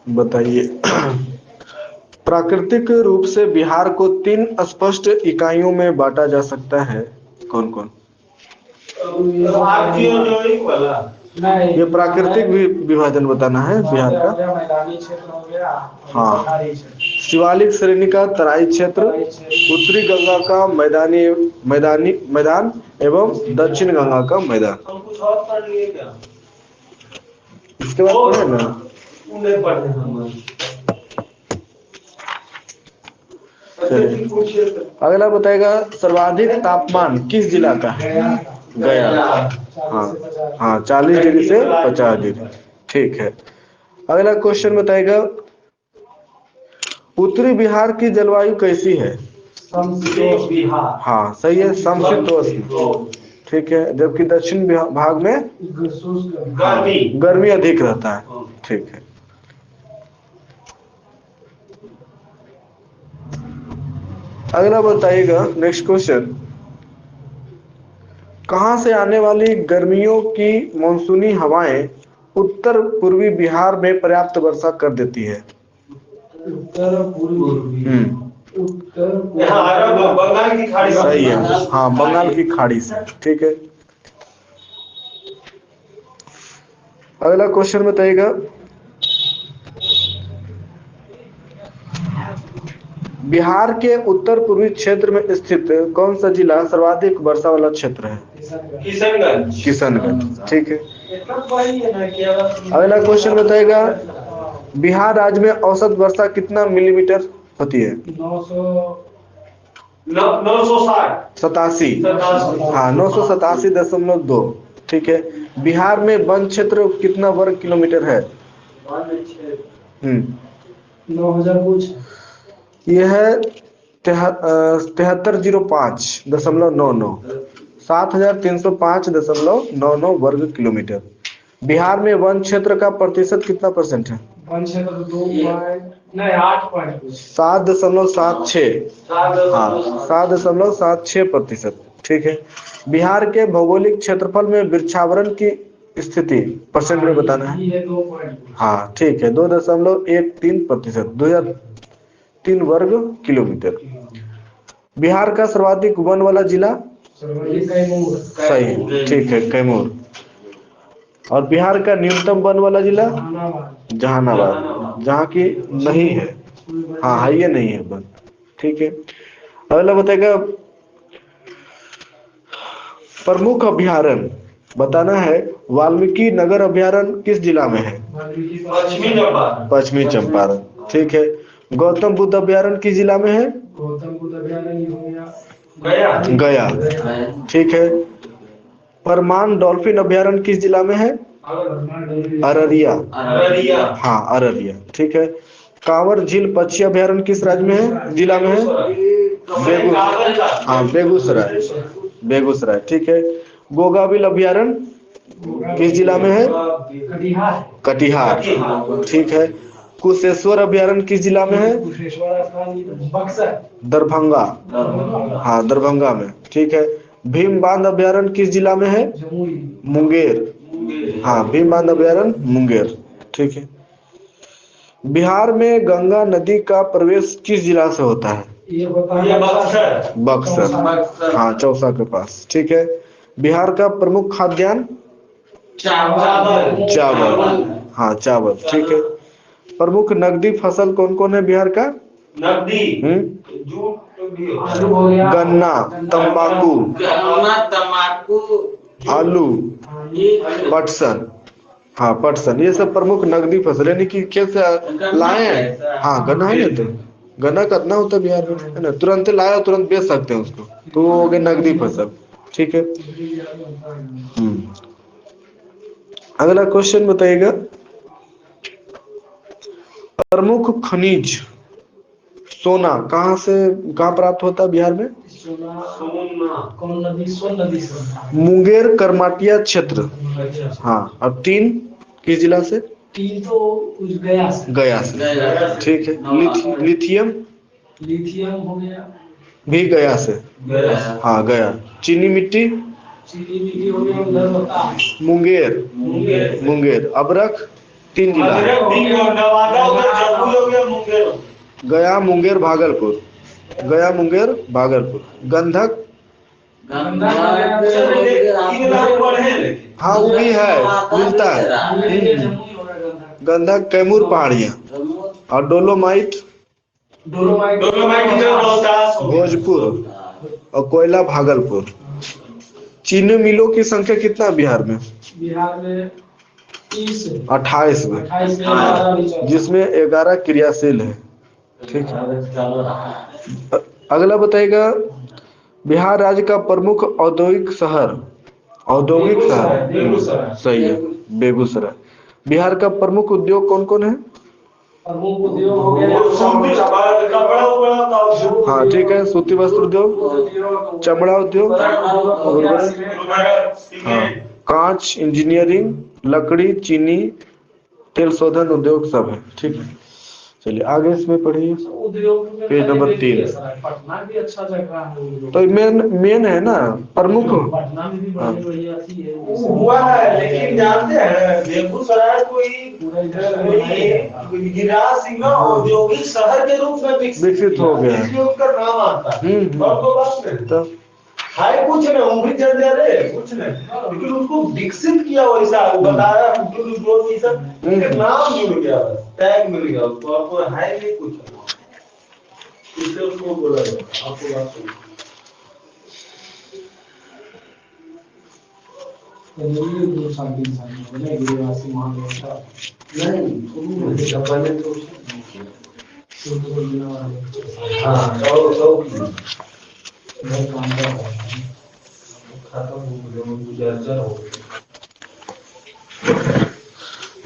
बताइए। प्राकृतिक रूप से बिहार को तीन स्पष्ट इकाइयों में बांटा जा सकता है, कौन कौन? ये प्राकृतिक विभाजन बताना है बिहार का। मैदानी क्षेत्र हो गया, हाँ, शिवालिक श्रेणी का तराई क्षेत्र, उत्तरी गंगा का मैदानी मैदानी मैदान एवं दक्षिण गंगा का मैदान। हम कुछ और पढ़ लिए क्या? इसके बाद पढ़े ना। नहीं पढ़े हम। चलिए, अगला बताएगा सर्वाधिक तापमान किस जिला का है? गया। हाँ हाँ, 40 डिग्री से 50 डिग्री। ठीक है। अगला क्वेश्चन बताएगा उत्तरी बिहार की जलवायु कैसी है? बिहार। हाँ सही है, समशीतोष्ण। ठीक है, जबकि दक्षिण भाग में गर्मी अधिक रहता है। ठीक है। अगला बताइएगा, नेक्स्ट क्वेश्चन, कहां से आने वाली गर्मियों की मानसूनी हवाएं उत्तर पूर्वी बिहार में पर्याप्त वर्षा कर देती है? उत्तर पूर्वी। बंगाल की खाड़ी। सही है, हाँ बंगाल की खाड़ी से। ठीक है। अगला क्वेश्चन बताइएगा, बिहार के उत्तर पूर्वी क्षेत्र में स्थित कौन सा जिला सर्वाधिक वर्षा वाला क्षेत्र है? किशनगंज। किशनगंज। ठीक है। अगला क्वेश्चन बताएगा, बिहार राज्य में औसत वर्षा कितना मिलीमीटर होती है? 960। 87। हाँ, 987.2। ठीक है। बिहार में वन क्षेत्र कितना वर्ग किलोमीटर है? 9000 कुछ। यह है 7305.99, 7305.99 वर्ग किलोमीटर। बिहार में वन क्षेत्र का प्रतिशत कितना परसेंट है? वन क्षेत्र 7.76। हाँ, 7.76%। ठीक है। बिहार के भौगोलिक क्षेत्रफल में वृक्षावरण की स्थिति परसेंट में बताना है। हाँ ठीक है, 2.13%, 2003 वर्ग किलोमीटर। बिहार का सर्वाधिक वन वाला जिला? सही, ठीक है, कैमूर। और बिहार का न्यूनतम वन वाला जिला? जहानाबाद, जहाँ की नहीं है। हाँ, ये नहीं है वन। ठीक है। अगला बताएगा, प्रमुख अभयारण्य बताना है। वाल्मीकि नगर अभयारण्य किस जिला में है? पश्चिमी चंपारण। ठीक है। गौतम बुद्ध अभयारण्य किस जिला में है? गौतम बुद्ध अभयारण्य गया। ठीक है। परमान डॉल्फिन अभयारण्य किस जिला में है? अररिया। हाँ, अररिया। ठीक है। कांवर झील पक्षी अभयारण्य किस राज्य में है, जिला में है? हाँ, बेगूसराय। बेगूसराय। ठीक है। गोगाबिल अभयारण्य किस जिला में है? कटिहार। ठीक है। कुशेश्वर अभयारण्य किस जिला में है? दरभंगा। हाँ, दरभंगा में। ठीक है। भीम बांध अभयारण्य किस जिला में है? मुंगेर। हाँ, भीम बांध अभयारण्य मुंगेर। ठीक है। बिहार में गंगा नदी का प्रवेश किस जिला से होता है? बक्सर। हाँ, चौसा के पास। ठीक है। बिहार का प्रमुख खाद्यान्न? चावल। हाँ, चावल। ठीक है। प्रमुख नकदी फसल कौन कौन है बिहार का? गन्ना, तंबाकू, आलू, पटसन। हाँ, पटसन, ये सब प्रमुख नकदी फसल, यानी कि खेत से लाए हैं। हाँ, गन्ना है ना, तो गन्ना कितना होता है बिहार में, है ना, तुरंत लाए और तुरंत बेच सकते हैं उसको, तो वो हो गए नकदी फसल। ठीक है। अगला क्वेश्चन बताइएगा, प्रमुख खनिज सोना कहाँ प्राप्त होता है बिहार में? कौन नदी? सोन नदी से। मुंगेर करमाटिया क्षेत्र। हाँ, और तीन किस जिला से? तीन तो गया से। गया से। ठीक है। लिथियम? लिथियम हो गया, भी गया से। हाँ, गया। चीनी मिट्टी? चीनी मिट्टी हो गया, उधर होता है मुंगेर। मुंगेर। अबरख? 3 जिला है। गया, मुंगेर, भागलपुर। गया, मुंगेर, भागलपुर। गंधक, हाँ वो भी है, मिलता है। गंधक कैमूर पहाड़ियाँ। और डोलोमाइट भोजपुर और कोयला भागलपुर। चीनी मिलों की संख्या कितना बिहार में? बिहार में 28 में, जिसमें 11 क्रियाशील है। ठीक है। अगला बताइएगा, बिहार राज्य का प्रमुख औद्योगिक शहर। औद्योगिक शहर सही है, बेगूसराय। बिहार का प्रमुख उद्योग कौन कौन है? प्रमुख उद्योग हो गया हाँ ठीक है, सूती वस्त्र उद्योग, चमड़ा उद्योग, हाँ, कांच, इंजीनियरिंग, लकड़ी, चीनी, तेल शोधन उद्योग सब है। ठीक है, चलिए आगे इसमें पढ़िए, पेज नंबर 3। पटना भी अच्छा जगह है, तो मेन है ना प्रमुख। पटना में भी बड़ी बढ़िया थी है हुआ है, लेकिन जानते हैं बेगूसराय कोई गिरिराज सिंह औद्योगिक शहर के रूप में विकसित हो गया, इसलिए उसका नाम आता है। और तो बस नहीं है, कुछ नहीं, वो भी चल जा रहे कुछ नहीं, लेकिन उसको विकसित किया वैसा, वो बताया नाम जुड़ गया, बस टैग मिल गया उसको, और तो है नहीं कुछ, इसलिए उसको बोला जाता। आपको बात सुनिए, गिरिवासी महादेव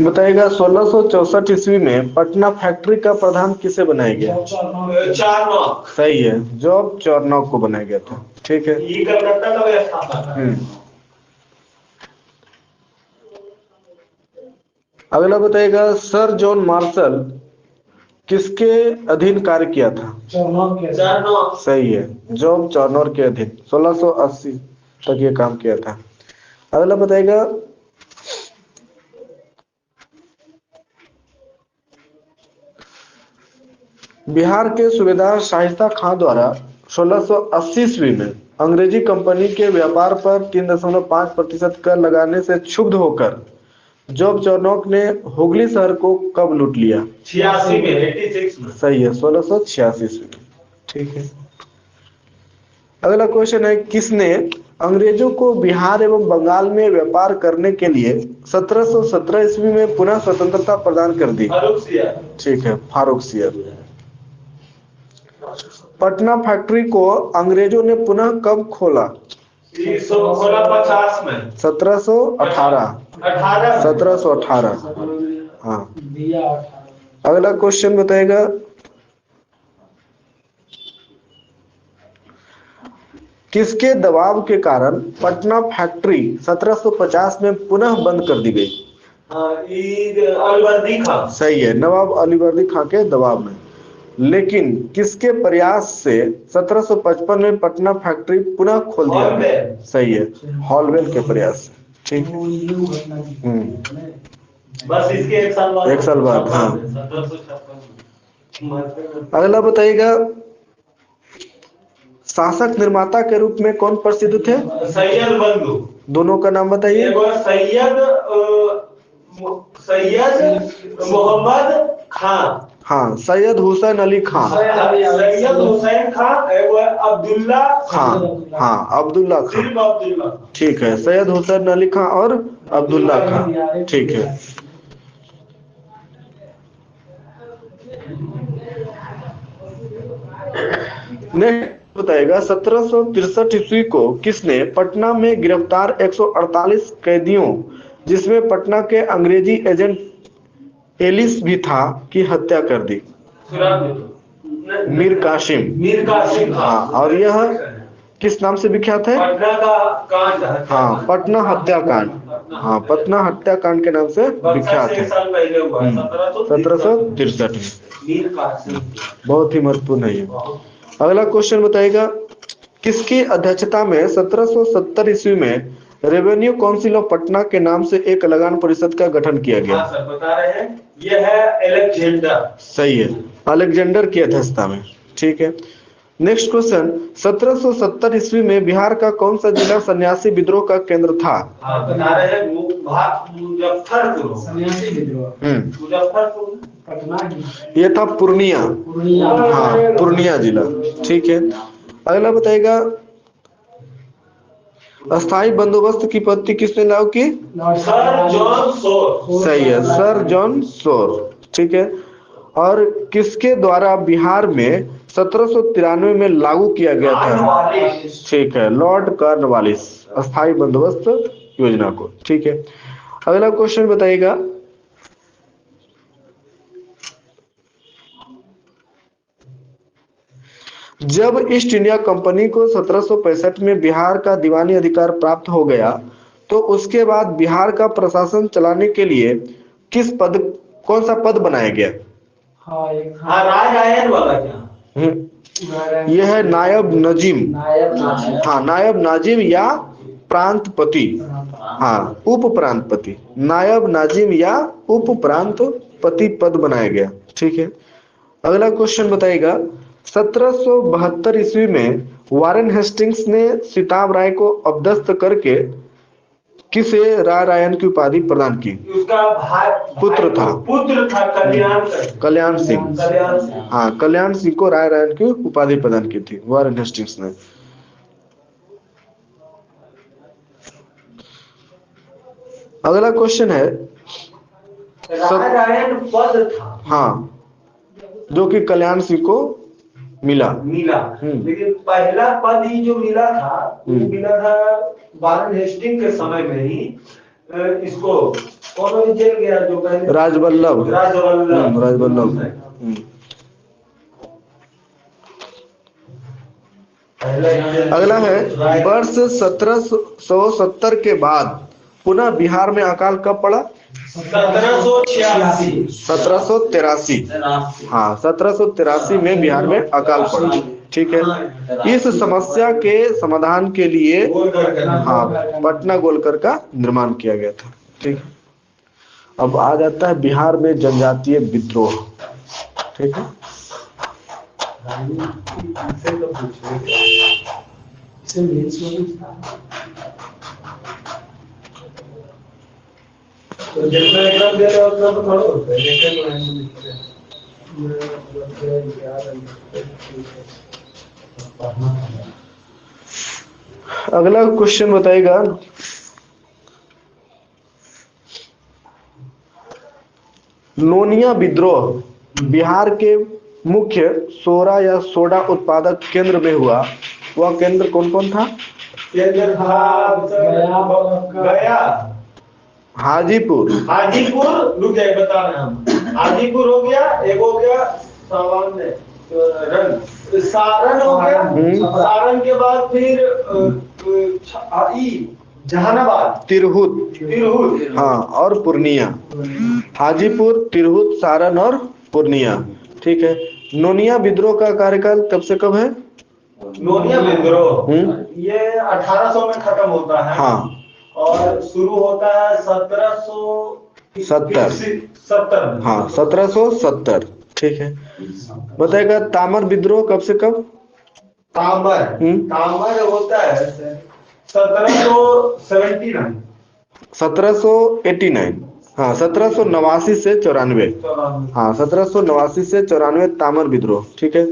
बताइएगा 1664 ईस्वी में पटना फैक्ट्री का प्रधान किसे बनाया गया? चारनौक। सही है, जॉब चारनौक को बनाया गया था। ठीक है, ये कलकत्ता का व्यवस्थापक है। अगला बताइएगा, सर जॉन मार्शल किसके अधीन कार्य किया था? चारनौक। सही है, जॉब चारनौक के अधीन 1680 तक ये काम किया था। अगला बताइएगा, बिहार के सूबेदार शाइस्ता खां द्वारा 1680 ईस्वी में अंग्रेजी कंपनी के व्यापार पर 3.5% कर लगाने से क्षुब्ध होकर जॉब चारनौक ने हुगली शहर को कब लूट लिया? 86 में, 86 में। सही है, 1686 ईस्वी में। ठीक है। अगला क्वेश्चन है, किसने अंग्रेजों को बिहार एवं बंगाल में व्यापार करने के लिए 1717 ईस्वी में पुनः स्वतंत्रता प्रदान कर दी? ठीक है, फारूक सियर। पटना फैक्ट्री को अंग्रेजों ने पुनः कब खोला? 1750 में। 1718। 1718। हाँ। अगला क्वेश्चन बताएगा, किसके दबाव के कारण पटना फैक्ट्री 1750 में पुनः बंद कर दी गई? अलीवर्दी खां। सही है, नवाब अलीवर्दी खां के दबाव में। लेकिन किसके प्रयास से 1755 में पटना फैक्ट्री पुनः खोल दिया गया? सही है, हॉलवेल के प्रयास से। ठीक। बस इसके एक साल बाद। हाँ। अगला बताइएगा, शासक निर्माता के रूप में कौन प्रसिद्ध थे? सैयद बंधु। दोनों का नाम बताइए। सैयद मोहम्मद खान। हाँ, सैयद हुसैन अली खान। सैयद हुसैन खान, अब्दुल्ला खान। हाँ, अब्दुल्ला खान। ठीक है, सैयद हुसैन अली खान और अब्दुल्ला खान। ठीक है। नेक्स्ट बताएगा, 1763 ईस्वी को किसने पटना में गिरफ्तार 148 कैदियों, जिसमें पटना के अंग्रेजी एजेंट एलिस भी था, की हत्या कर दी? मीर कासिम। हाँ, और यह किस नाम से विख्यात है? पटना का कांड। हाँ, पटना हत्याकांड। हाँ, पटना हत्याकांड के नाम से विख्यात है। 1763 में। बहुत ही महत्वपूर्ण है ये। अगला क्वेश्चन बताएगा, किसकी अध्यक्षता में 1770 ईस्वी में रेवेन्यू काउंसिल ऑफ पटना के नाम से एक लगान परिषद का गठन किया गया। हाँ सर बता रहे हैं, ये है अलेक्जेंडर। सही है, अलेक्जेंडर की अध्यक्षता में। ठीक है, नेक्स्ट क्वेश्चन, 1770 ईस्वी में बिहार का कौन सा जिला सन्यासी विद्रोह का केंद्र था? हाँ बता रहे हैं, मुजफ्फरपुर। सन्यासी विद्रोह मुजफ्फरपुर पटना ये था पूर्णिया। पूर्णिया। हाँ, पूर्णिया जिला। ठीक है, अगला बताइएगा, अस्थाई बंदोबस्त की पद्धति किसने लागू की? सर जॉन सोर। सही है, सर जॉन सोर। ठीक है, और किसके द्वारा बिहार में 1793 में लागू किया गया था? ठीक है, लॉर्ड कॉर्नवालिस, अस्थाई बंदोबस्त योजना को। ठीक है, अगला क्वेश्चन बताइएगा, जब ईस्ट इंडिया कंपनी को 1765 में बिहार का दीवानी अधिकार प्राप्त हो गया तो उसके बाद बिहार का प्रशासन चलाने के लिए कौन सा पद बनाया गया? हाँ राज आयन वाला क्या? यह है नायब नजीम। हाँ, नायब नाजिम या प्रांतपति। हाँ, उप प्रांतपति, नायब नाजिम या उप प्रांतपति पद बनाया गया। ठीक है, अगला क्वेश्चन बताइएगा, 1772 ईस्वी में वारेन हेस्टिंग्स ने सिताब राय को अपदस्थ करके किसे राय रायन की उपाधि प्रदान की? उसका पुत्र था कल्याण सिंह। हाँ, कल्याण सिंह को राय रायन की उपाधि प्रदान की थी वारेन हेस्टिंग्स ने। अगला क्वेश्चन है, राय रायन पद था। हाँ, जो कि कल्याण सिंह को मिला। लेकिन पहला पद ही जो मिला था वो मिला था वारेन हेस्टिंग के समय में ही। इसको कौन जेल गया जो पहले? राजवल्लभ। अगला है, वर्ष 1770 के बाद पुनः बिहार में अकाल कब पड़ा? 1783। हाँ, 1783 में बिहार में अकाल पड़ा। ठीक है, इस समस्या के समाधान के लिए हाँ पटना गोलकर का निर्माण किया गया था। ठीक है, अब आ जाता है बिहार में जनजातीय विद्रोह। ठीक है, तो जितना एग्जाम दे रहे हो उतना तो थोड़ा होता है, लेकिन अगला क्वेश्चन बताइएगा, नोनिया विद्रोह बिहार के मुख्य सोरा या सोडा उत्पादक केंद्र में हुआ, वह केंद्र कौन कौन था? केंद्र था गया, हाजीपुर। रुक जाए बता रहे हम। हाजीपुर हो गया, एक हो गया सारण हो गया। सारण के बाद फिर जहानाबाद, तिरहुत। हाँ, और पूर्णिया। हाजीपुर, तिरहुत, सारण और पूर्णिया। ठीक है, नोनिया विद्रोह का कार्यकाल कब से कब है? नोनिया विद्रोह ये 1800 में खत्म होता है। हाँ, और शुरू होता है 1770। हाँ, 1770। ठीक है, बताएगा तामर विद्रोह कब से कब? तामर होता है 1779। 1789। हाँ, 1789 से 94। हाँ, 1789 से 94 तामर विद्रोह। ठीक है,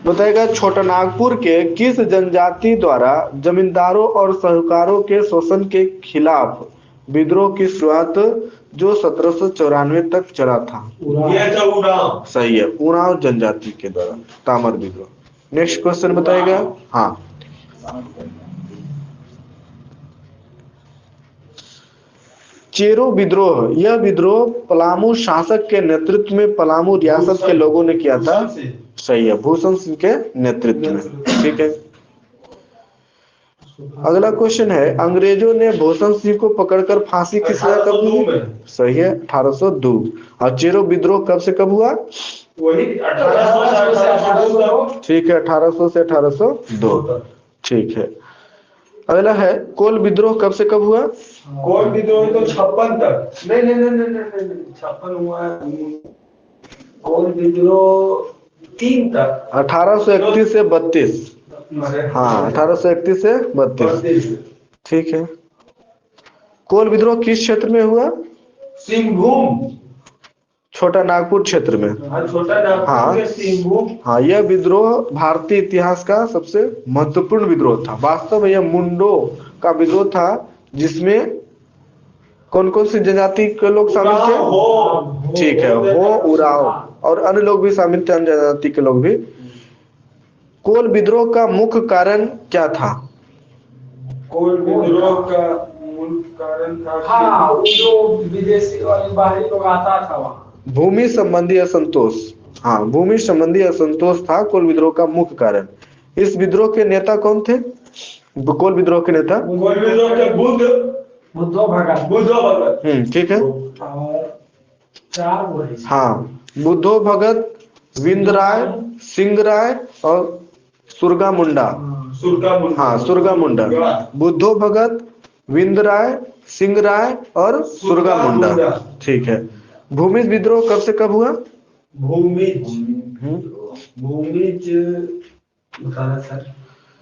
बताएगा छोटा नागपुर के किस जनजाति द्वारा जमींदारों और साहूकारों के शोषण के खिलाफ विद्रोह की शुरुआत जो 1794 तक चला था? ये तो उरांव। सही है, उरांव जनजाति के द्वारा तामर विद्रोह। नेक्स्ट क्वेश्चन बताइएगा, हाँ, चेरो विद्रोह, यह विद्रोह पलामू शासक के नेतृत्व में पलामू रियासत के लोगों ने किया था। सही है, भूषण सिंह के नेतृत्व में। ठीक है, अगला क्वेश्चन है, अंग्रेजों ने भूषण सिंह को पकड़कर फांसी की सजा कब 1802 दी? में। सही है, 1802। और चेरो विद्रोह कब से कब हुआ? वही 1800 से 1802 ठीक है, 1800 से 1802। ठीक है। अगला है, कोल विद्रोह कब से कब हुआ? कोल विद्रोह तो 56 तक। नहीं नहीं नहीं नहीं नहीं नहीं, 56 हुआ है। कोल विद्रोह 3 तक, 1831 से 32। हाँ, 1831 से 32। 32। ठीक है। कोल विद्रोह किस क्षेत्र में हुआ? सिंहभूम, छोटा नागपुर क्षेत्र में। छोटा नागपुर के सिंहभूम। हाँ, यह विद्रोह भारतीय इतिहास का सबसे महत्वपूर्ण विद्रोह था। वास्तव में यह मुंडो का विद्रोह था, जिसमें कौन कौन सी जनजाति के लोग शामिल थे? ठीक है, हो, उराव और अन्य लोग भी शामिल थे, अन्य जनजाति के लोग भी। कोल विद्रोह का मुख्य कारण क्या था? कोल विद्रोह का मुख्य कारण था हाँ, वो जो विदेशी और बाहरी लोग आता था वहाँ। भूमि संबंधी असंतोष। हाँ, भूमि संबंधी असंतोष था कोल विद्रोह का मुख्य कारण। इस विद्रोह के नेता कौन थे? कोल विद्रोह के नेता? कोल विद्रोह के बुद्धो भगत। बुद्धो भगत। ठीक है। और 4 वही। हाँ, बुद्धो भगत, विंदराय, सिंगराय और सुरगा मुंडा। हाँ, सुरगा मुंडा। बुद्धो भगत, विंदराय, सिंगराय और सुरगा मुंडा। ठीक है। भूमिज विद्रोह कब से कब हुआ? भूमिज बताना सर,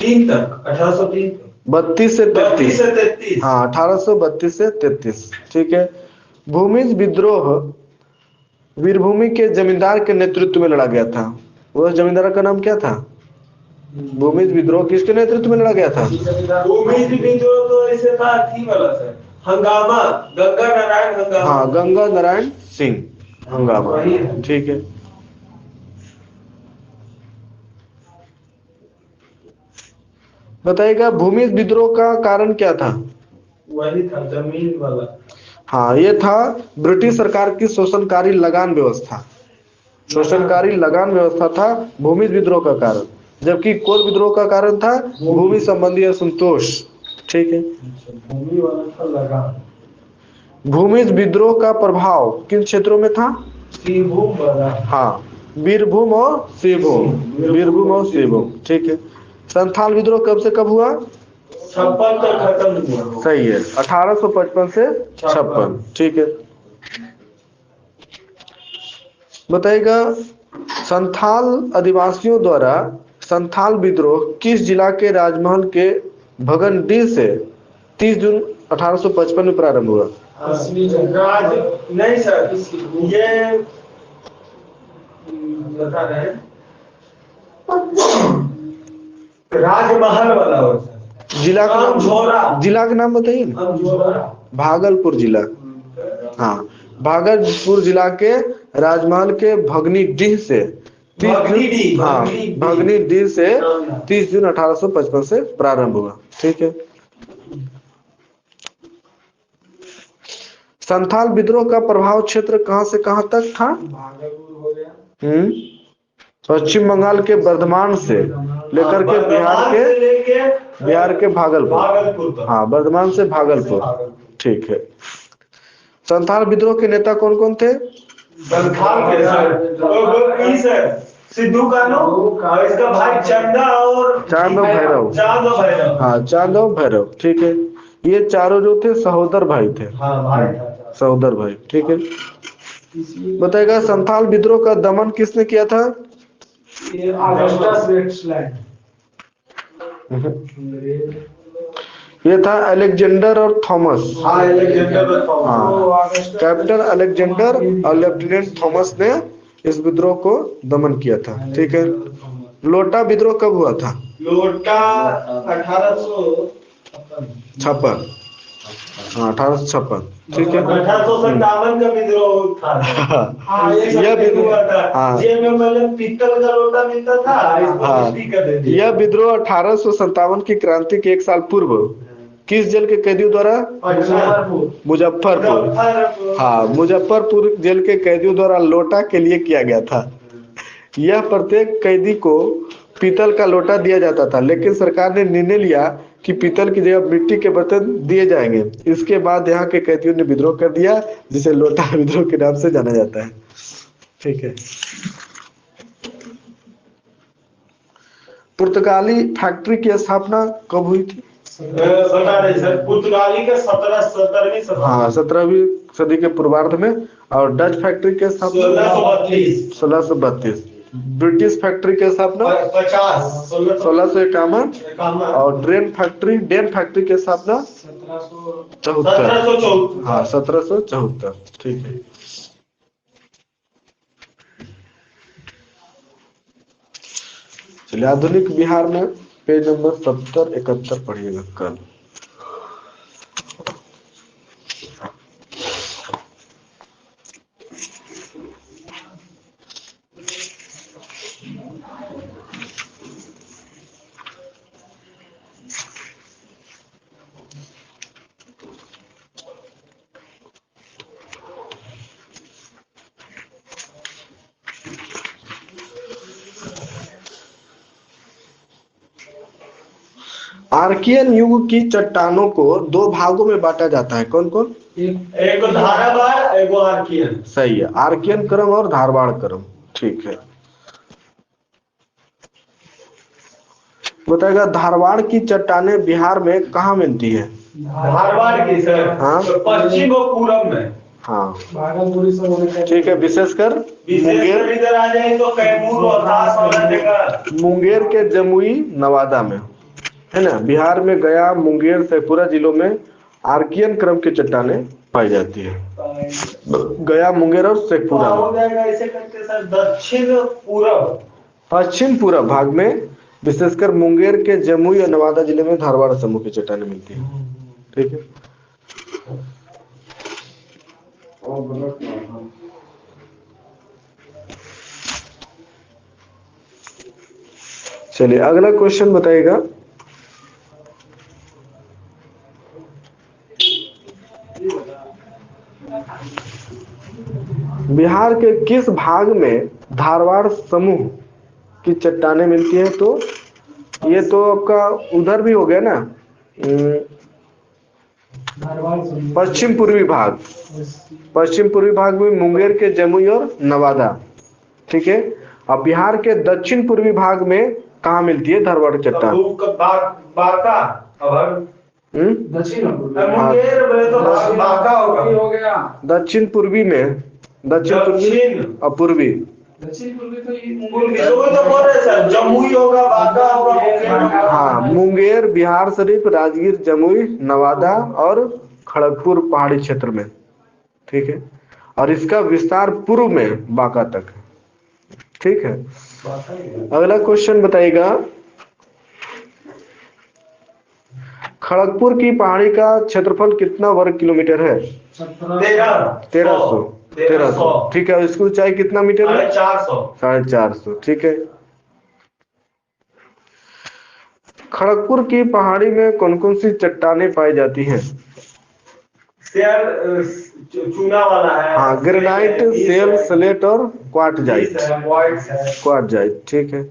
3 तक, 1803 तक। 32 से 33। 33। हाँ, 1832 से 33। ठीक है। भूमिज विद्रोह वीरभूमि के जमींदार के नेतृत्व में लड़ा गया था। वह जमींदार का नाम क्या था? भूमिज विद्रोह किसके नेतृत्व में लड़ा गया था? भूमिज विद्रोह तो ऐसे था, थी वाला सर, हंगामा, गंगा नारायण हंगामा। हाँ, गंगा नारायण सिंह हंगामा। ठीक है। बताइएगा, भूमिज विद्रोह का कारण क्या था? वही था, जमीन वाला। हाँ, ये था ब्रिटिश सरकार की शोषणकारी लगान व्यवस्था। शोषणकारी लगान व्यवस्था था भूमिज विद्रोह का कारण, जबकि कोल विद्रोह का कारण था भूमि संबंधी असंतोष। ठीक है। भूमि वाला था लगान। भूमिज विद्रोह का प्रभाव किन क्षेत्रों में था? सिंहभूम वाला। हाँ, वीरभूम और सिंहभूम। वीरभूम और सिंहभूम। ठीक है। संथाल विद्रोह कब से कब हुआ? 56 तक खत्म हुआ। सही है, 1855 से 56। ठीक है। बताइएगा, संथाल आदिवासियों द्वारा संथाल विद्रोह किस जिला के राजमहल के भगनडीह से 30 जून 1855 में प्रारंभ हुआ? नहीं सर, ये बता रहे हैं, राजमहल वाला हो सर। जिला का नाम बताइए ना। भागलपुर जिला। हाँ, भागलपुर जिला के राजमहल के भगनीडीह से 30 जून 1855 से प्रारंभ हुआ। ठीक है। संथाल विद्रोह का प्रभाव क्षेत्र कहां से कहां तक था? भागलपुर हो गया। पश्चिम बंगाल के बर्धमान से लेकर के बिहार के भागलपुर। हाँ, बर्धमान से भागलपुर। ठीक है। संथाल विद्रोह के नेता कौन कौन थे? संथाल के सर सिद्धू कान्हू, इसका भाई चंदा और चांद भैरव। हाँ, चांद भैरव। ठीक है। ये चारों जो थे सहोदर भाई थे। हाँ, भाई सहोदर भाई। ठीक है। बताएगा, संथाल विद्रोह का दमन किसने किया था? ये था अलेक्जेंडर और थॉमस। हाँ, कैप्टन अलेक्जेंडर और लेफ्टिनेंट थॉमस ने इस विद्रोह को दमन किया था। ठीक है। लोटा विद्रोह कब हुआ था? लोटा 1856। हाँ, 1856। ठीक है। 1857 का विद्रोह था। यह विद्रोह, हाँ, मतलब पीतल का लोटा मिलता था। हाँ, यह विद्रोह 1857 की क्रांति के 1 साल पूर्व किस जेल के कैदियों द्वारा? मुजफ्फरपुर। हाँ, मुजफ्फरपुर जेल के कैदियों द्वारा लोटा के लिए किया गया था। यह प्रत्येक कैदी को पीतल का लोटा दिया जाता था, लेकिन सरकार ने निर्णय लिया कि पीतल की जगह मिट्टी के बर्तन दिए जाएंगे। इसके बाद यहाँ के कैदियों ने विद्रोह कर दिया, जिसे लोटा विद्रोह के नाम से जाना जाता है। ठीक है। पुर्तगाली फैक्ट्री की स्थापना कब हुई थी? बता रहे सर, पुर्तगाली के 17वीं सदी। हाँ, 17वीं सदी के पूर्वार्ध में। और डच फैक्ट्री के स्थापना 1632। ब्रिटिश फैक्ट्री के स्थापना 1651। और डेन फैक्ट्री के स्थापना 1774। हाँ, 1774। ठीक है। चलिए, आधुनिक बिहार में पेज नंबर 70-71 पढ़िएगा कल। आर्कियन युग की चट्टानों को 2 भागों में बांटा जाता है। कौन कौन? एक धारावाड़, एक आर्कियन। सही है, आर्कियन क्रम और धारवाड़ क्रम। ठीक है। बताएगा, धारवाड़ की चट्टानें बिहार में कहाँ मिलती है? धारवाड़ की सर, हाँ, तो पश्चिम और पूरब में। हाँ, ठीक है। विशेषकर मुंगेर, इधर आ जाए तो कैमूर और रोहतास वाला जगह, मुंगेर के जमुई नवादा में है ना। बिहार में गया, मुंगेर, शेखपुरा जिलों में आर्कियन क्रम की चट्टानें पाई जाती है। गया, मुंगेर और शेखपुरा हो जाएगा ऐसे करके सर। दक्षिण पूरब, पश्चिम पूरब भाग में विशेषकर मुंगेर के जमुई और नवादा जिले में धारवाड़ समूह की चट्टानें मिलती है। ठीक है। चलिए, अगला क्वेश्चन बताइएगा। बिहार के किस भाग में धारवाड़ समूह की चट्टानें मिलती है? तो ये तो आपका उधर भी हो गया ना, पश्चिम पूर्वी भाग। पश्चिम पूर्वी भाग में मुंगेर के जमुई और नवादा। ठीक है। अब बिहार के दक्षिण पूर्वी भाग में कहाँ मिलती है धारवाड़ चट्टान? बांका। दक्षिण दक्षिण पूर्वी में, दक्षिण पूर्वी और पूर्वी। तो बोल रहे सर, जमुई होगा, बांका होगा। हाँ, मुंगेर, बिहार शरीफ, राजगीर, जमुई, नवादा और खड़गपुर पहाड़ी क्षेत्र में। ठीक है। और इसका विस्तार पूर्व में बांका तक है। ठीक है। अगला क्वेश्चन बताइएगा, खड़गपुर की पहाड़ी का क्षेत्रफल कितना वर्ग किलोमीटर है? 1300। ठीक है। इसकी ऊंचाई कितना मीटर है? 450। ठीक है। खड़गपुर की पहाड़ी में कौन कौन सी चट्टानें पाई जाती हैं? चूना वाला है। हाँ, ग्रेनाइट, सेल, स्लेट और क्वार्टजाइट। क्वार्टजाइट। ठीक है।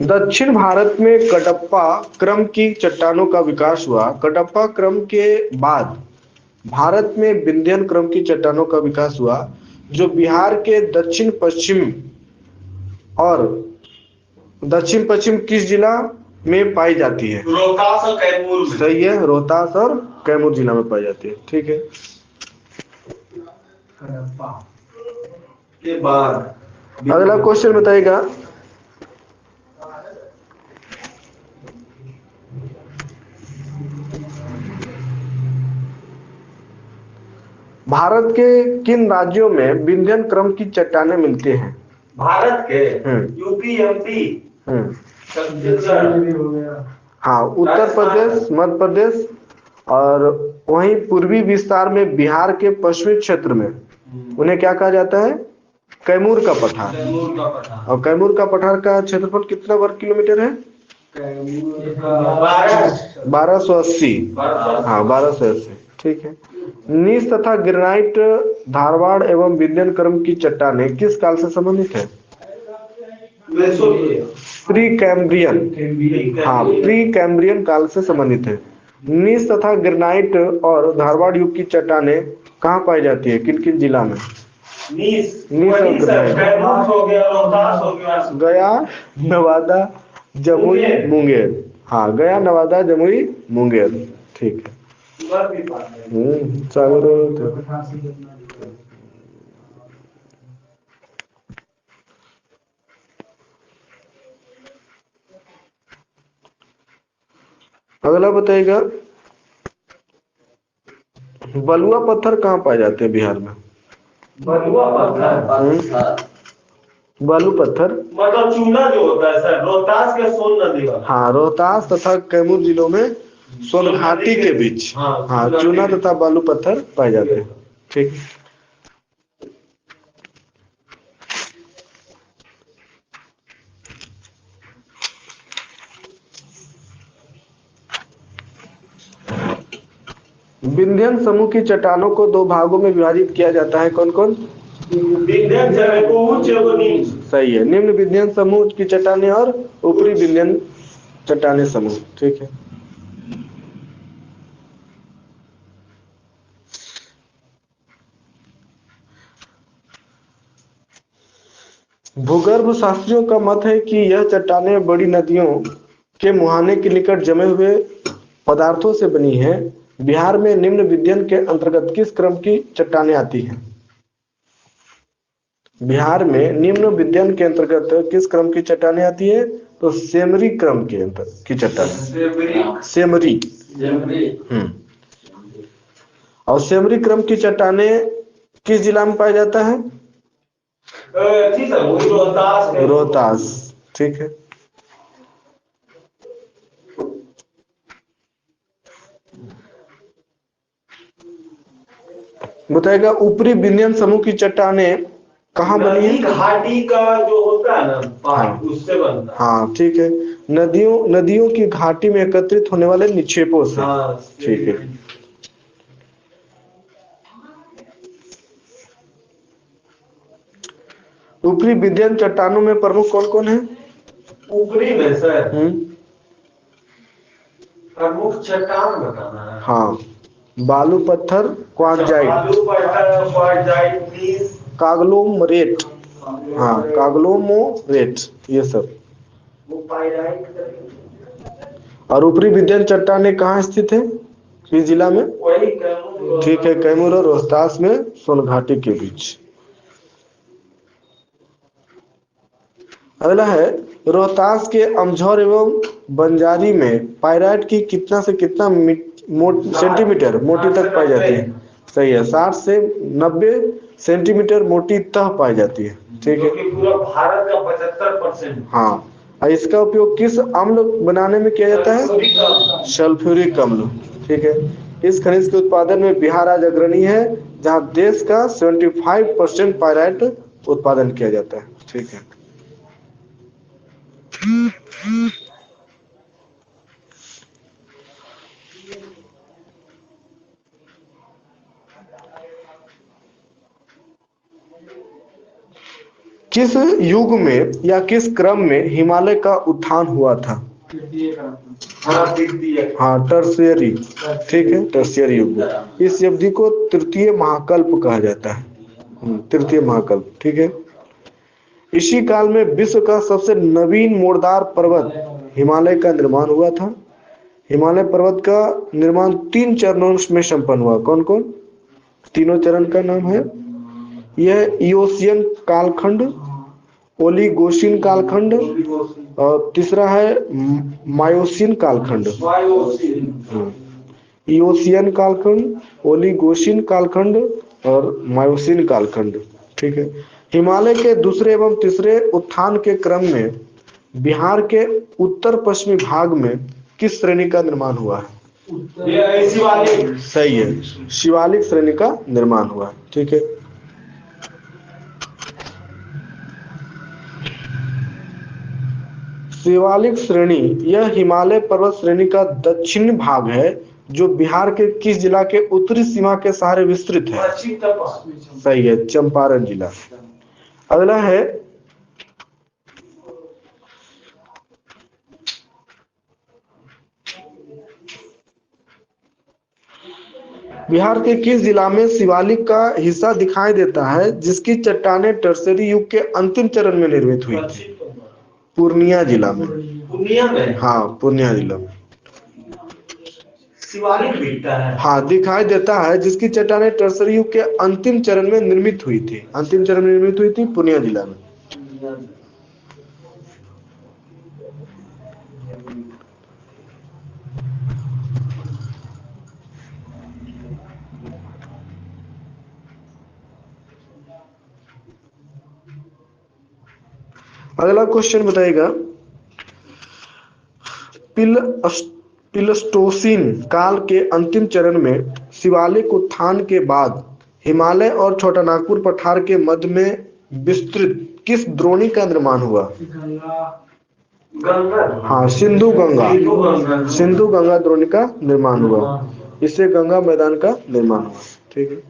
दक्षिण भारत में कडप्पा क्रम की चट्टानों का विकास हुआ। कडप्पा क्रम के बाद भारत में विंध्यन क्रम की चट्टानों का विकास हुआ, जो बिहार के दक्षिण पश्चिम और दक्षिण पश्चिम किस जिला में पाई जाती है? रोहतास और कैमूर। सही है, रोहतास और कैमूर जिला में पाई जाती है। ठीक है। के बाद अगला क्वेश्चन बताइएगा, भारत के किन राज्यों में विंध्यन क्रम की चट्टानें मिलती हैं? भारत के यूपी, एमपी, छत्तीसगढ़। हाँ, उत्तर प्रदेश, मध्य प्रदेश और वहीं पूर्वी विस्तार में बिहार के पश्चिमी क्षेत्र में उन्हें क्या कहा जाता है? कैमूर का पठार। और कैमूर का पठार का क्षेत्रफल कितना वर्ग किलोमीटर है? 1280। हाँ, 1280। ठीक है। नीस तथा ग्रेनाइट धारवाड़ एवं विंध्यन क्रम की चट्टानें किस काल से संबंधित है? Pre Cambrian. हाँ, प्री कैम्ब्रियन काल से संबंधित है। नीस तथा ग्रेनाइट और धारवाड़ युग की चट्टानें कहाँ पाई जाती है, किन किन जिला में? नीस और ग्रेनाइट गया, नवादा, जमुई, मुंगेर। हाँ, गया, नवादा, जमुई, मुंगेर। ठीक है। अगला बताइएगा, बलुआ पत्थर कहाँ पाए जाते हैं बिहार में? बलुआ पत्थर बालू पत्थर मतलब चूना जो होता है सर, रोहतास के सोन नदी वाला। हाँ, रोहतास तथा कैमूर जिलों में सोन घाटी के बीच हाँ चूना तथा बालू पत्थर पाए जाते हैं। ठीक। विंध्यन समूह की चट्टानों को दो भागों में विभाजित किया जाता है, कौन कौन? सही है, निम्न विंध्यन समूह की चट्टानें और ऊपरी विंध्यन चट्टानें समूह। ठीक है। भूगर्भ शास्त्रियों का मत है कि यह चट्टानें बड़ी नदियों के मुहाने के निकट जमे हुए पदार्थों से बनी है। बिहार में निम्न विंध्यन के अंतर्गत किस क्रम की चट्टानें आती हैं? बिहार में निम्न विंध्यन के अंतर्गत किस क्रम की चट्टानें आती है? तो सेमरी क्रम के अंतर की चट्टानें। सेमरी। और सेमरी क्रम की चट्टानें किस जिला में पाया जाता है? रोहतास। ठीक है। बताएगा, ऊपरी विंध्यन समूह की चट्टानें कहाँ बनी है? घाटी का जो होता है ना पहाड़, उससे बनता है। हाँ, ठीक है। नदियों की घाटी में एकत्रित होने वाले निक्षेपों से। ठीक है। ऊपरी विंध्यन चट्टानों में प्रमुख कौन कौन है? ऊपरी में सर प्रमुख चट्टान बताना है। हाँ, बालू पत्थर, क्वार्टजाइट, कागलोमरेट। हाँ, कागलोमोरेट, ये सब। और ऊपरी विंध्यन चट्टानें कहाँ स्थित है, किस जिला में? ठीक है, कैमूर और रोहतास में सोन घाटी के बीच। अगला है, रोहतास के अमझौर एवं बंजारी में पाइराइट की कितना से कितना सेंटीमीटर मोटी तक पाई जाती है? सही है, 60 से 90 सेंटीमीटर मोटी तह पाई जाती है। ठीक है। पूरा भारत का 75%। हाँ, और इसका उपयोग किस अम्ल बनाने में किया जाता है? सल्फ्यूरिक अम्ल। ठीक है। इस खनिज के उत्पादन में बिहार आज अग्रणी है, जहां देश का 75% पाइराइट उत्पादन किया जाता है। ठीक है। किस युग में या किस क्रम में हिमालय का उत्थान हुआ था? हाँ, टर्शियरी। ठीक है, टर्शियरी युग। इस अवधि को तृतीय महाकल्प कहा जाता है। तृतीय महाकल्प। ठीक है। इसी काल में विश्व का सबसे नवीन मोड़दार पर्वत हिमालय का निर्माण हुआ था। हिमालय पर्वत का निर्माण 3 चरणों में संपन्न हुआ। कौन कौन? तीनों चरण का नाम है। यह इयोसियन कालखंड, ओलिगोसिन कालखंड और तीसरा है मायोसिन कालखंड। इयोसियन कालखंड, ओलिगोसिन कालखंड और मायोसिन कालखंड। ठीक है। हिमालय के दूसरे एवं तीसरे उत्थान के क्रम में बिहार के उत्तर पश्चिमी भाग में किस श्रेणी का निर्माण हुआ है? सही है, शिवालिक श्रेणी का निर्माण हुआ है। ठीक है। शिवालिक श्रेणी यह हिमालय पर्वत श्रेणी का दक्षिणी भाग है, जो बिहार के किस जिला के उत्तरी सीमा के सहारे विस्तृत है? पश्चिम चंपारण। सही है, चंपारण जिला। अगला है बिहार के किस जिला में शिवालिक का हिस्सा दिखाई देता है जिसकी चट्टानें टर्सरी युग के अंतिम चरण में निर्मित हुई थी? पूर्णिया जिला में। पूर्णिया में? हाँ, पूर्णिया जिला में शिवालिक दिखता है। हाँ, दिखाई देता है जिसकी चट्टानें टर्सरी युग के अंतिम चरण में निर्मित हुई थी। अंतिम चरण में निर्मित हुई थी पूर्णिया जिला में। अगला क्वेश्चन बताएगा, प्लीस्टोसीन काल के अंतिम चरण में शिवालिक उत्थान के बाद हिमालय और छोटानागपुर पठार के मध्य में विस्तृत किस द्रोणी का निर्माण हुआ? गंगा। हाँ, सिंधु गंगा द्रोणी का निर्माण हुआ। इससे गंगा मैदान का निर्माण हुआ। ठीक है।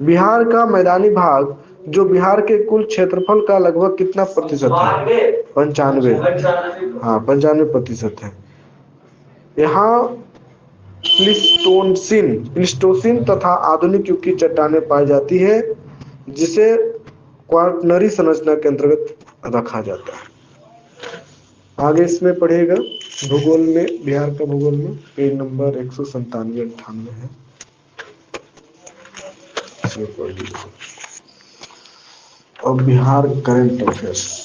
बिहार का मैदानी भाग जो बिहार के कुल क्षेत्रफल का लगभग कितना प्रतिशत है? 95। हाँ, 95% है। यहाँ प्लीस्टोसीन तथा आधुनिक युग की चट्टानें पाई जाती है जिसे क्वार्टनरी संरचना के अंतर्गत रखा जाता है। आगे इसमें पढ़ेगा भूगोल में, बिहार का भूगोल में पेज नंबर 197-98 है। और बिहार करंट अफेयर्स।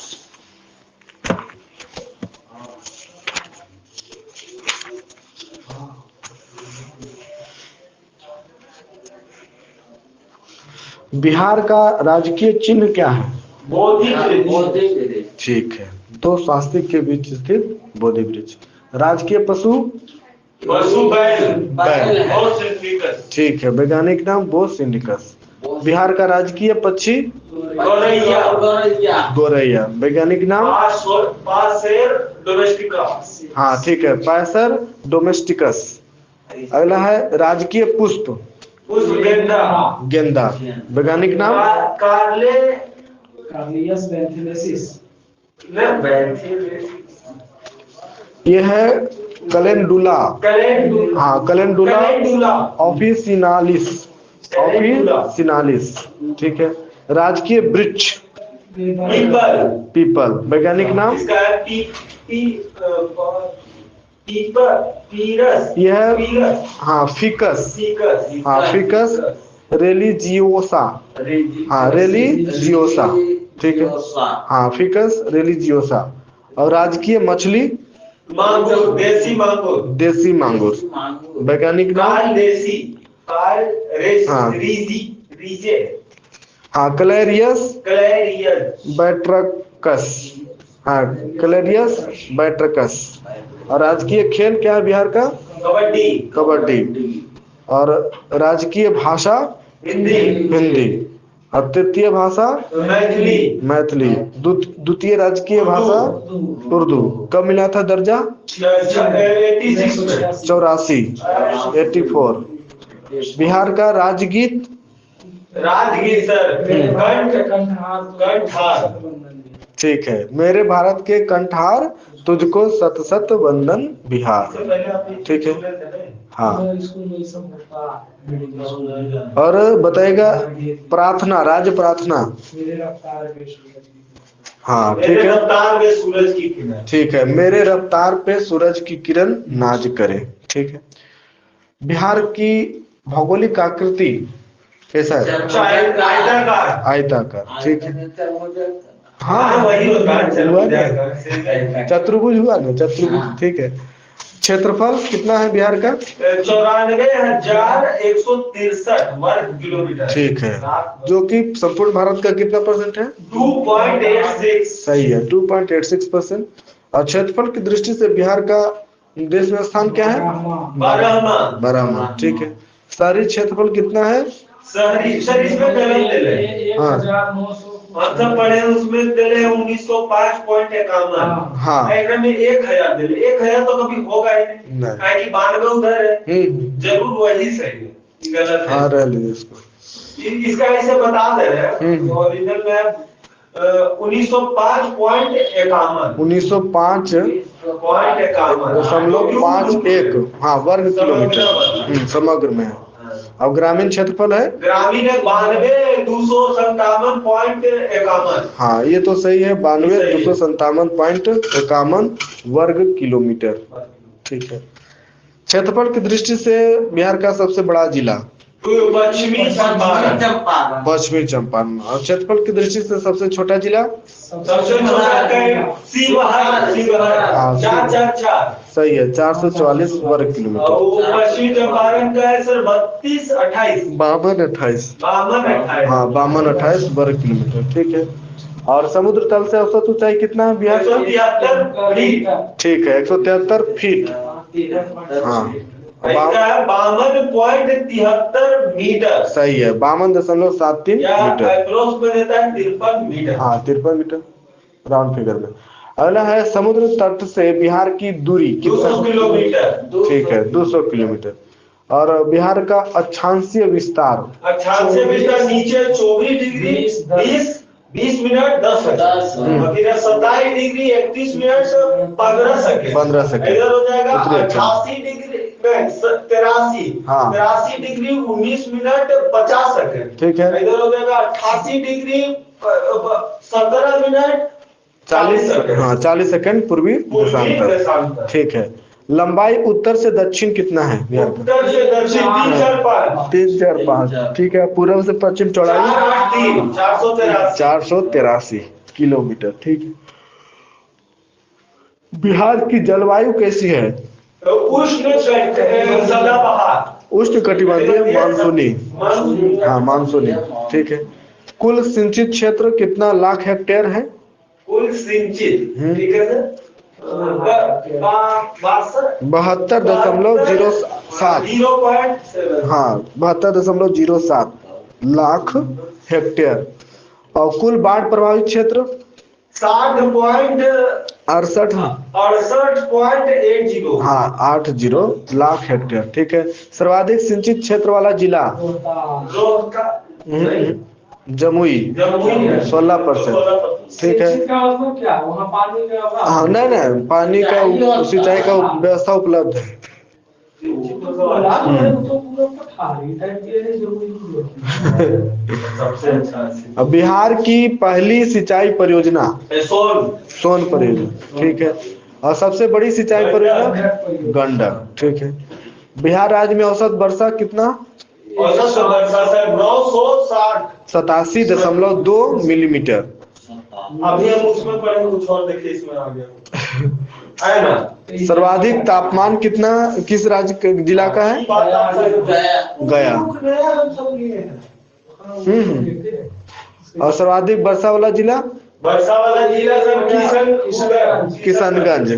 बिहार का राजकीय चिन्ह क्या है? बोधि वृक्ष। ठीक है, दो स्वास्तिक के बीच स्थित बोधि वृक्ष। राजकीय पशु? बैल। ठीक है, वैज्ञानिक नाम बोस इंडिकस। बिहार का राजकीय पक्षी? गोरैया। वैज्ञानिक नाम? पासेर डोमेस्टिकस। हाँ, ठीक है, पैसर डोमेस्टिकस। अगला है राजकीय पुष्प? गेंदा। वैज्ञानिक नाम? कार्लियस बेंथिलेसिस। ये है कैलेंडुला। हाँ, कैलेंडुला ऑफिसिनालिस। ठीक है। राजकीय वृक्ष? पीपल। वैज्ञानिक नाम? यह हाँ, फिकस। हाँ, फिकस रेलिजियोसा। हाँ, रेलिजियोसा। ठीक है, हाँ, फिकस रेलिजियोसा। और राजकीय मछली? देसी मांगुर। वैज्ञानिक नाम? हाँ, क्लेरियस बैट्रकस। हाँ, क्लेरियस बैट्रकस। और राजकीय खेल क्या है बिहार का? कबड्डी। और राजकीय भाषा? हिंदी। और तृतीय भाषा? मैथिली। द्वितीय राजकीय भाषा? उर्दू। कब मिला था दर्जा? 84। बिहार का राजगीत? कंठार। ठीक है, मेरे भारत के कंठार तुझको सत सत वंदन बिहार। ठीक है, हाँ। और बताएगा प्रार्थना, राज्य प्रार्थना? हाँ, ठीक है, ठीक है, मेरे रफ्तार पे सूरज की किरण नाज करे। ठीक है। बिहार की भौगोलिक आकृति कैसा है? आयताकार। ठीक है, हाँ, चतुर्भुज हुआ ना, चतुर्भुज। ठीक है। क्षेत्रफल कितना है बिहार का? 94,163 वर्ग किलोमीटर। ठीक है, जो कि संपूर्ण भारत का कितना परसेंट है? 2.86। सही है, 2.86%। और क्षेत्रफल की दृष्टि से बिहार का देश में स्थान क्या है? 12वां। ठीक है। शहरी क्षेत्रफल कितना है? शहरी इसमें कलम ले लें। 1900 मतलब पढ़े उसमें दिले 1905.51। हाँ में 1000 दिले, 1000 तो कभी होगा ही नहीं, नहीं। काहे कि 92 उधर है, जरूर वही सही है, गलत है। हाँ रह लीजिए इसको। इसका ऐसे बता दे रहे हैं ओरिजिनल में 1905.51 1905.51 हाँ वर्ग किलोमीटर समग्र में है। अब ग्रामीण क्षेत्रफल है, ग्रामीण है 92,257.51। हाँ ये तो सही है, 92,257.51 वर्ग किलोमीटर। ठीक है। क्षेत्रफल की दृष्टि से बिहार का सबसे बड़ा जिला पश्चिमी चंपारण। पश्चिमी चंपारण। और क्षेत्रफल की दृष्टि से सबसे छोटा जिला सबसे छोटा शिवहर। हाँ, 444 सही है, 444 वर्ग किलोमीटर। और पश्चिमी चंपारण का है सर 3228 हाँ 5228 वर्ग किलोमीटर। ठीक है। और समुद्र तल से औसत ऊंचाई कितना है बिहार का? 173 फीट। ठीक है, 173 फीट। हाँ 52.73 मीटर। सही है, 52.73 मीटर। अप्रोक्स में देता है 53 मीटर। हाँ 53 मीटर राउंड फिगर में। अगला है समुद्र तट से बिहार की दूरी 200 किलोमीटर। ठीक है 200 किलोमीटर। और बिहार का अक्षांशीय विस्तार नीचे 24 degree 20 minute 10 second, 27 degree 31 minute 15 second. इधर हो जाएगा 88 डिग्री 83 डिग्री 19 मिनट 50 सेकंड। ठीक है। इधर हो जाएगा 88 डिग्री 17 मिनट 40 सेकंड। हाँ 40 सेकंड पूर्वी देशांतर। ठीक है। लंबाई उत्तर से दक्षिण कितना है बिहार का? उत्तर से दक्षिण 345। ठीक है। पूर्व से पश्चिम चौड़ाई 483 किलोमीटर। ठीक है। बिहार की जलवायु कैसी है? उष्ण कटिबंधीय मानसूनी। हाँ मानसूनी। ठीक है। कुल सिंचित क्षेत्र कितना लाख हेक्टेयर है? कुल सिंचित ठीक है सर 72.07 हाँ 72.07 लाख हेक्टेयर। और कुल बाढ़ प्रभावित क्षेत्र 60.68 हाँ 80 लाख हेक्टेयर। ठीक है। सर्वाधिक सिंचित क्षेत्र वाला जिला जमुई 16%। ठीक है। हाँ नहीं पानी का सिंचाई का व्यवस्था उपलब्ध है। अब बिहार की पहली सिंचाई परियोजना सोन परियोजना। ठीक है। और सबसे बड़ी सिंचाई परियोजना गंडक। ठीक है। बिहार राज्य में औसत वर्षा कितना? 87.2 मिलीमीटर। अभी हम उसमें पढ़ेंगे, कुछ और देखिए इसमें आ गया है ना। सर्वाधिक तापमान कितना किस राज्य जिला का है? गया। और सर्वाधिक वर्षा वाला जिला किशनगंज।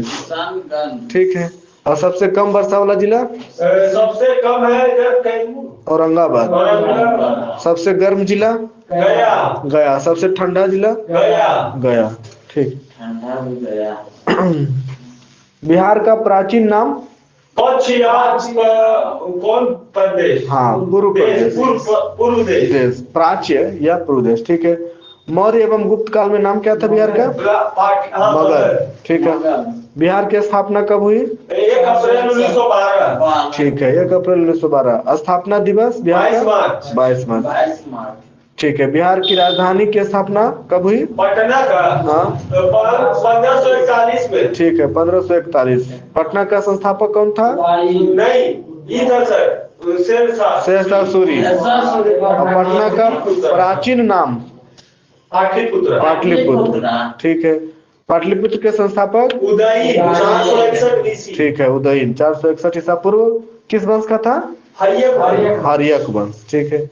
ठीक है। और सबसे कम वर्षा वाला जिला सबसे कम है औरंगाबाद। सबसे गर्म जिला गया। सबसे ठंडा जिला गया। ठीक। बिहार का प्राचीन नाम कौन प्रदेश? हाँ पूर्व प्रदेश प्राच्य या पूर्व देश। ठीक है। मौर्य एवं गुप्त काल में नाम क्या था बिहार का? मगध। ठीक है। बिहार की स्थापना कब हुई? 1 अप्रैल 1912। ठीक है 1 अप्रैल 1912। स्थापना दिवस बिहार का 22 मार्च। ठीक है। बिहार की राजधानी की स्थापना कब हुई? पटना का हाँ 1541 में। ठीक है 1541। पटना का संस्थापक कौन था? नहीं ये था सर शेरशाह सूरी। पटना का प्राचीन नाम पाटलिपुत्र। ठीक है। पाटलिपुत्र के संस्थापक उदयीन 461 ठीक है उदयीन 461 ईसा पूर्व। किस वंश का था? हर्यक वंश। ठीक है।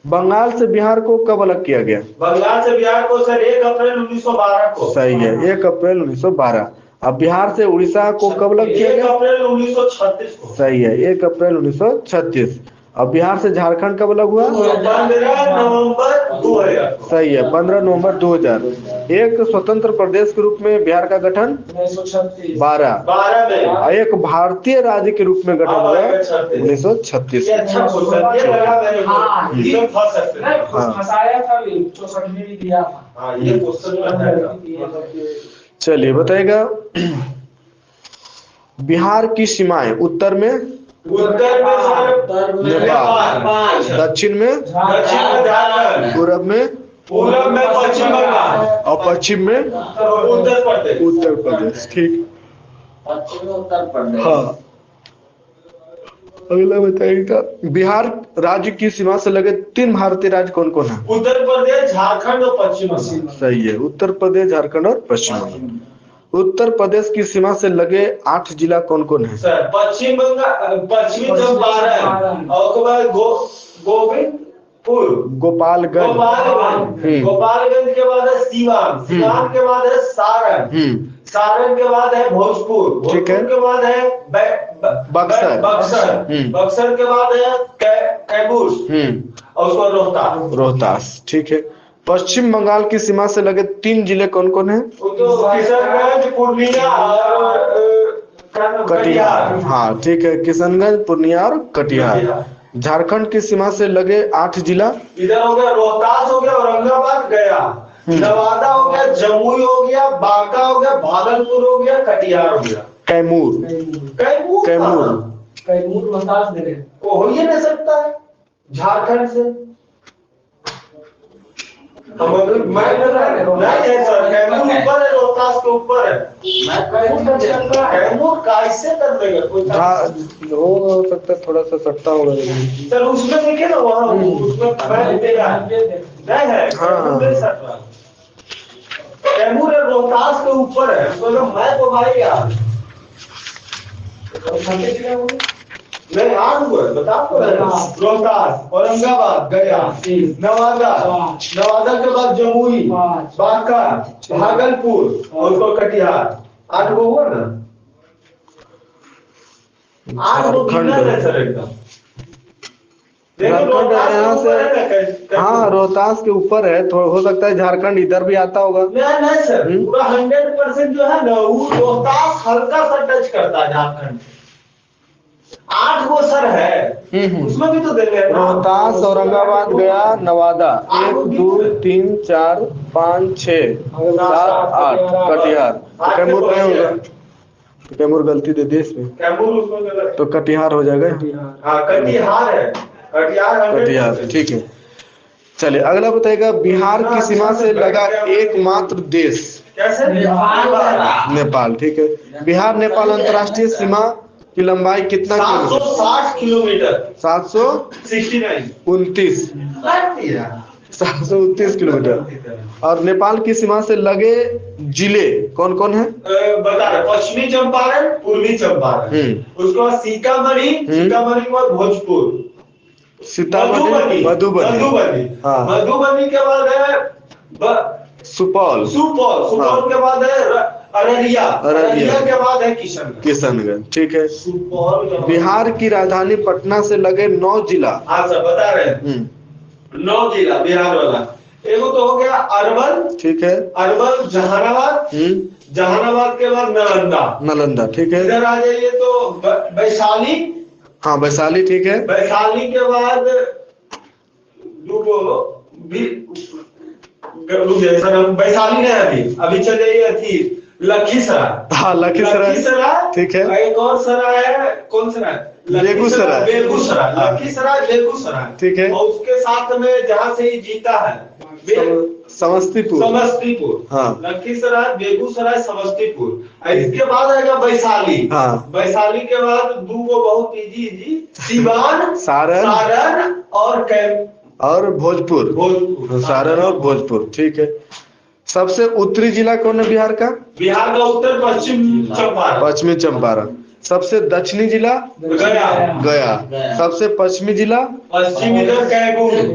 बंगाल से बिहार को कब अलग किया गया? बंगाल से बिहार को सर 1 अप्रैल 1912 को। सही है 1 अप्रैल 1912। अब बिहार से उड़ीसा को कब अलग किया गया? 1 अप्रैल 1936 को। सही है 1 अप्रैल 1936। और बिहार से झारखंड कब अलग हुआ? 15 नवंबर 2000। सही है, 15 नवंबर 2000। एक स्वतंत्र प्रदेश के रूप में बिहार का गठन 12 में और एक भारतीय राज्य के रूप में गठन हुआ 1936 में। अच्छा क्वेश्चन ये लगा मेरे को हाँ। एकदम फंस सकते हैं। कुछ फंसाया था भी 64 में भी दिया था। हाँ ये क्वेश्चन में चलिए बताइएगा, बिहार की सीमाएं उत्तर में उत्तर में सर नेपाल, दक्षिण में झारखंड, पूरब में पश्चिम बंगाल और पश्चिम में उत्तर प्रदेश। ठीक, पश्चिम में उत्तर प्रदेश। हाँ। अगला बताइएगा, बिहार राज्य की सीमा से लगे 3 भारतीय राज्य कौन कौन है? उत्तर प्रदेश, झारखंड और पश्चिम बंगाल। सही है, उत्तर प्रदेश, झारखंड और पश्चिम बंगाल। उत्तर प्रदेश की सीमा से लगे 8 जिला कौन कौन है? सर पश्चिम बंगाल, पश्चिमी चंपारण और उसके बाद गोविंदपुर, गोपालगंज, गोपालगंज के बाद है सीवान, सीवान के बाद है सारण, सारण के बाद है भोजपुर, भोजपुर के बाद है बक्सर, बक्सर के बाद है कैमूर और उसके बाद रोहतास। ठीक है, पश्चिम बंगाल की सीमा से लगे 3 जिले कौन कौन है? किशनगंज, पूर्णिया और कटिहार। हाँ ठीक है, किशनगंज, पूर्णिया और कटिहार। झारखंड की सीमा से लगे 8 जिला, इधर हो गया रोहतास, हो गया औरंगाबाद, गया, नवादा हो गया, जमुई हो गया, बांका हो गया, भागलपुर हो गया, कटिहार हो गया, कैमूर रोहतास दे रहे वो हो ही नहीं सकता है झारखंड से। मैं नहीं है सर, कैमूर ऊपर है, रोहतास के ऊपर है। कैमूर कैसे कर देगा कोई? हो सकता है थोड़ा सा सट्टा होगा सर उसमें देखिए ना, वहाँ उसमें नहीं है, कैमूर है, रोहतास के ऊपर है। तो मैं तो भाई यार नहीं आज हुआ बता तो रोहतास, औरंगाबाद, गया, नवादा, नवादा के बाद जमुई, बांका, भागलपुर और उसको कटिहार। 8 गो हुआ ना, 8 गो गिना है सर एकदम। झारखंड यहाँ से, हाँ रोहतास के ऊपर है, तो हो सकता है झारखंड इधर भी आता होगा। नहीं सर, पूरा 100% जो है ना वो रोहतास हल्का सा टच करता है झारखंड। 8 गो सर है, उसमें भी तो दे रहे हैं रोहतास, औरंगाबाद, गया, नवादा, 1 2 3 4 5 6 7 8 कटिहार। कैमूर नहीं होगा, कैमूर गलती दे दी इसमें, कैमूर उसमें तो कटिहार हो जाएगा। हाँ कटिहार है, कटिहार। ठीक है, चलिए अगला बताइएगा, बिहार की सीमा से लगा एकमात्र देश कैसे? नेपाल। ठीक है, बिहार नेपाल अंतर्राष्ट्रीय सीमा की लंबाई कितना? 760 किलोमीटर, 729 729 किलोमीटर। और नेपाल की सीमा से लगे जिले कौन कौन है? बता रहे, पश्चिमी चंपारण, पूर्वी चंपारण, उसके बाद सीतामढ़ी, सीतामढ़ी के बाद भोजपुर, सीतामढ़ी, मधुबनी, हाँ, मधुबनी के बाद है सुपौल, सुपौल के बाद है अररिया के बाद है किशनगंज। ठीक है, बिहार की राजधानी पटना से लगे 9 जिला। हाँ सर बता रहे हैं, 9 जिला बिहार वाला। एगो तो हो गया अरवल, ठीक है, अरवल, जहानाबाद, जहानाबाद के बाद नालंदा, ठीक है। इधर आ जाइए तो वैशाली, हाँ वैशाली, ठीक है। वैशाली के बाद वैशाली नहीं, अभी चल जाइए थी लखीसराय, हाँ लखीसराय, ठीक है। एक और सराय है, कौन सराय? बेगूसराय, लखीसराय, बेगूसराय, ठीक है। और उसके साथ में जहाँ से ही जीता है समस्तीपुर, हाँ, लखीसराय, बेगूसराय, समस्तीपुर। इसके बाद आएगा वैशाली, हाँ, वैशाली के बाद 2 गो बहुत इजी, सिवान, सारण और भोजपुर, सारण और भोजपुर, ठीक है। सबसे उत्तरी जिला कौन है बिहार का? बिहार का उत्तर पश्चिमी चंपारण। सबसे दक्षिणी जिला गया। सबसे पश्चिमी जिला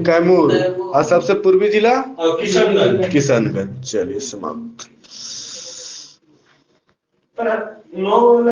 कैमूर और सबसे पूर्वी जिला किशनगंज। चलिए समाप्त।